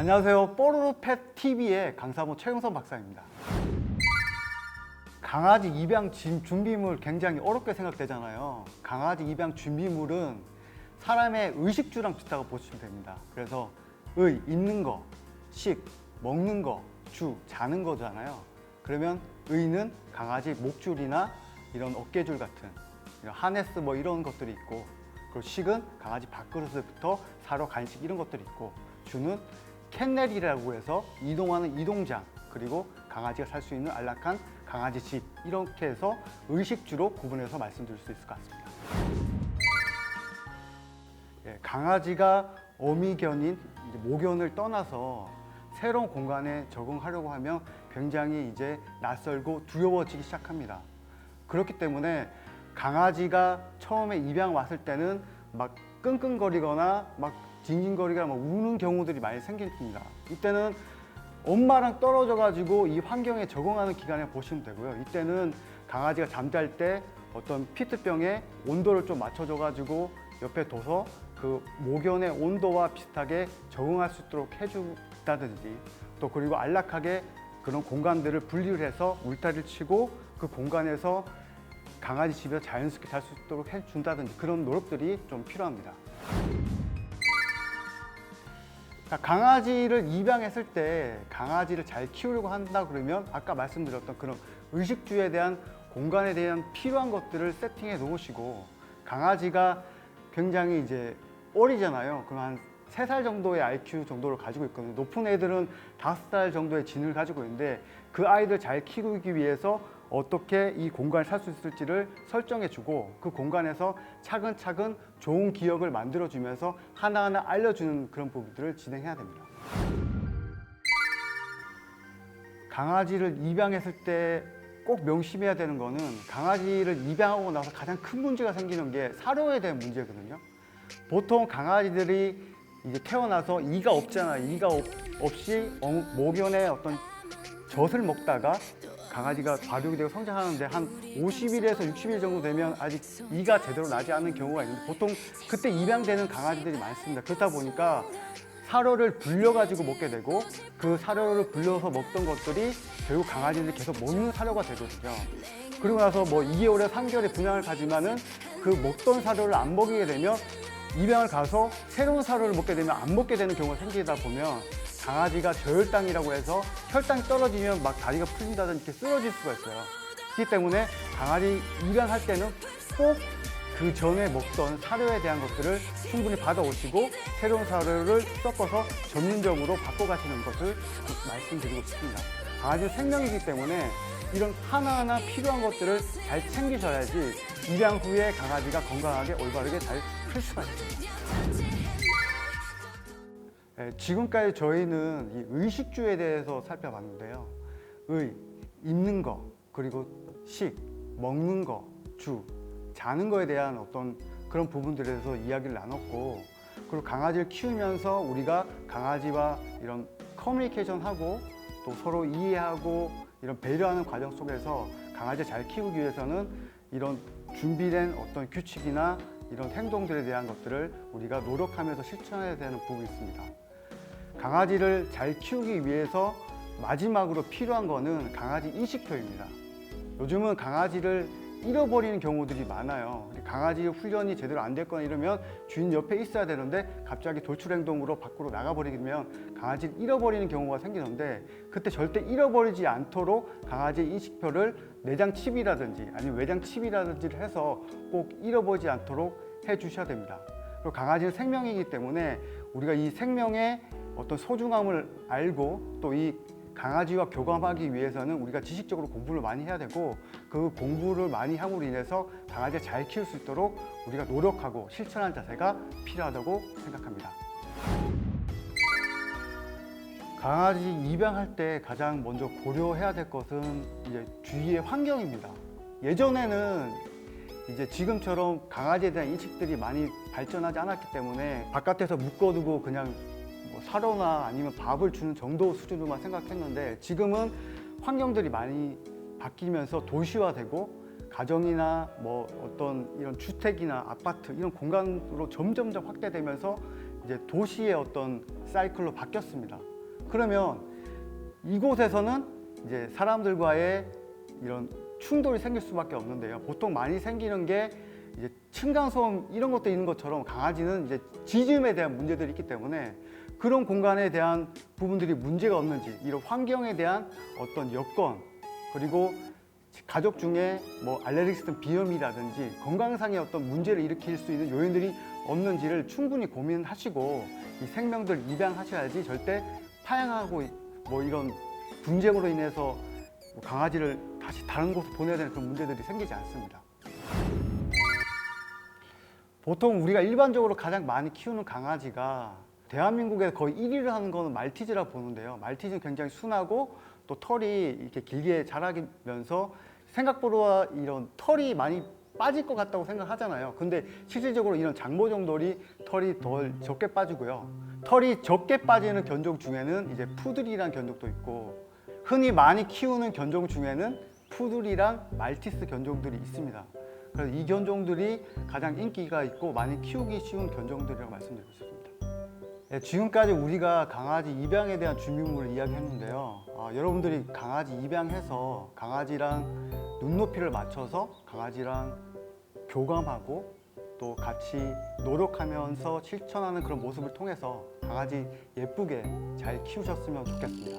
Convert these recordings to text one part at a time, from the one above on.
안녕하세요. 뽀로로펫 TV의 강사모 최용선 박사입니다. 강아지 입양 준비물 굉장히 어렵게 생각되잖아요. 강아지 입양 준비물은 사람의 의식주랑 비슷하고 보시면 됩니다. 그래서 입는 거, 식, 먹는 거, 주, 자는 거잖아요. 그러면 의는 강아지 목줄이나 이런 어깨줄 같은 이런 하네스 뭐 이런 것들이 있고, 그리고 식은 강아지 밥그릇부터 사료, 간식 이런 것들이 있고, 주는 캔넬이라고 해서 이동하는 이동장, 그리고 강아지가 살 수 있는 안락한 강아지 집, 이렇게 해서 의식주로 구분해서 말씀드릴 수 있을 것 같습니다. 강아지가 어미견인 모견을 떠나서 새로운 공간에 적응하려고 하면 굉장히 이제 낯설고 두려워지기 시작합니다. 그렇기 때문에 강아지가 처음에 입양 왔을 때는 막 끙끙거리거나 막 징징거리거나 막 우는 경우들이 많이 생깁니다. 이때는 엄마랑 떨어져 가지고 이 환경에 적응하는 기간에 보시면 되고요. 이때는 강아지가 잠잘 때 어떤 피트병에 온도를 좀 맞춰줘 가지고 옆에 둬서 그 모견의 온도와 비슷하게 적응할 수 있도록 해준다든지, 또 그리고 안락하게 그런 공간들을 분리를 해서 울타리를 치고 그 공간에서 강아지 집에서 자연스럽게 잘 수 있도록 해준다든지, 그런 노력들이 좀 필요합니다. 강아지를 입양했을 때 강아지를 잘 키우려고 한다 그러면 아까 말씀드렸던 그런 의식주에 대한 공간에 대한 필요한 것들을 세팅해 놓으시고, 강아지가 굉장히 이제 어리잖아요. 그럼 한 3살 정도의 IQ 정도를 가지고 있거든요. 높은 애들은 5살 정도의 지능을 가지고 있는데, 그 아이들 잘 키우기 위해서 어떻게 이 공간을 살 수 있을지를 설정해 주고, 그 공간에서 차근차근 좋은 기억을 만들어 주면서 하나하나 알려주는 그런 부분들을 진행해야 됩니다. 강아지를 입양했을 때 꼭 명심해야 되는 거는, 강아지를 입양하고 나서 가장 큰 문제가 생기는 게 사료에 대한 문제거든요. 보통 강아지들이 이제 태어나서 이가 없잖아요. 이가 없이 모견의 어떤 젖을 먹다가 강아지가 발육이 되고 성장하는데 한 50일에서 60일 정도 되면 아직 이가 제대로 나지 않는 경우가 있는데, 보통 그때 입양되는 강아지들이 많습니다. 그렇다 보니까 사료를 불려가지고 먹게 되고, 그 사료를 불려서 먹던 것들이 결국 강아지들이 계속 먹는 사료가 되거든요. 그리고 나서 뭐 2개월에 3개월에 분양을 가지만은 그 먹던 사료를 안 먹이게 되면 입양을 가서 새로운 사료를 먹게 되면 안 먹게 되는 경우가 생기다 보면 강아지가 저혈당이라고 해서 혈당이 떨어지면 막 다리가 풀린다든지 이렇게 쓰러질 수가 있어요. 그렇기 때문에 강아지 입양할 때는 꼭 그 전에 먹던 사료에 대한 것들을 충분히 받아오시고, 새로운 사료를 섞어서 전문적으로 바꿔가시는 것을 말씀드리고 싶습니다. 강아지는 생명이기 때문에 이런 하나하나 필요한 것들을 잘 챙기셔야지 입양 후에 강아지가 건강하게 올바르게 잘 클 수가 있습니다. 지금까지 저희는 이 의식주에 대해서 살펴봤는데요. 입는 거, 그리고 식, 먹는 거, 주, 자는 거에 대한 어떤 그런 부분들에 대해서 이야기를 나눴고, 그리고 강아지를 키우면서 우리가 강아지와 이런 커뮤니케이션하고 또 서로 이해하고 이런 배려하는 과정 속에서 강아지를 잘 키우기 위해서는 이런 준비된 어떤 규칙이나 이런 행동들에 대한 것들을 우리가 노력하면서 실천해야 되는 부분이 있습니다. 강아지를 잘 키우기 위해서 마지막으로 필요한 거는 강아지 인식표입니다. 요즘은 강아지를 잃어버리는 경우들이 많아요. 강아지 훈련이 제대로 안 됐거나 이러면 주인 옆에 있어야 되는데 갑자기 돌출 행동으로 밖으로 나가버리면 강아지를 잃어버리는 경우가 생기는데, 그때 절대 잃어버리지 않도록 강아지 인식표를 내장 칩이라든지 아니면 외장 칩이라든지를 해서 꼭 잃어버리지 않도록 해 주셔야 됩니다. 그리고 강아지는 생명이기 때문에 우리가 이 생명의 어떤 소중함을 알고, 또 이 강아지와 교감하기 위해서는 우리가 지식적으로 공부를 많이 해야 되고, 그 공부를 많이 함으로 인해서 강아지를 잘 키울 수 있도록 우리가 노력하고 실천하는 자세가 필요하다고 생각합니다. 강아지 입양할 때 가장 먼저 고려해야 될 것은 이제 주위의 환경입니다. 예전에는 이제 지금처럼 강아지에 대한 인식들이 많이 발전하지 않았기 때문에 바깥에서 묶어두고 그냥 뭐 사료나 아니면 밥을 주는 정도 수준으로만 생각했는데, 지금은 환경들이 많이 바뀌면서 도시화되고 가정이나 뭐 어떤 이런 주택이나 아파트 이런 공간으로 점점 확대되면서 이제 도시의 어떤 사이클로 바뀌었습니다. 그러면 이곳에서는 이제 사람들과의 이런 충돌이 생길 수밖에 없는데요. 보통 많이 생기는 게 이제 층간소음 이런 것도 있는 것처럼 강아지는 이제 짖음에 대한 문제들이 있기 때문에 그런 공간에 대한 부분들이 문제가 없는지, 이런 환경에 대한 어떤 여건, 그리고 가족 중에 뭐 알레르기성 비염이라든지 건강상의 어떤 문제를 일으킬 수 있는 요인들이 없는지를 충분히 고민하시고 이 생명들 입양하셔야지 절대 파양하고 뭐 이런 분쟁으로 인해서 뭐 강아지를 다시 다른 곳에 보내야 되는 그런 문제들이 생기지 않습니다. 보통 우리가 일반적으로 가장 많이 키우는 강아지가 대한민국에서 거의 1위를 하는 거는 말티즈라고 보는데요. 말티즈는 굉장히 순하고 또 털이 이렇게 길게 자라면서 생각보다 이런 털이 많이 빠질 것 같다고 생각하잖아요. 근데 실질적으로 이런 장모종들이 털이 덜 적게 빠지고요. 털이 적게 빠지는 견종 중에는 이제 푸들이라는 견종도 있고, 흔히 많이 키우는 견종 중에는 푸들이랑 말티스 견종들이 있습니다. 그래서 이 견종들이 가장 인기가 있고 많이 키우기 쉬운 견종들이라고 말씀드리고 싶습니다. 네, 지금까지 우리가 강아지 입양에 대한 준비물을 이야기했는데요. 여러분들이 강아지 입양해서 강아지랑 눈높이를 맞춰서 강아지랑 교감하고 또 같이 노력하면서 실천하는 그런 모습을 통해서 강아지 예쁘게 잘 키우셨으면 좋겠습니다.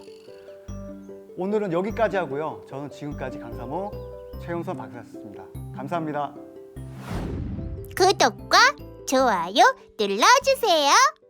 오늘은 여기까지 하고요. 저는 지금까지 강사모 최용선 박사였습니다. 감사합니다. 구독과 좋아요 눌러주세요.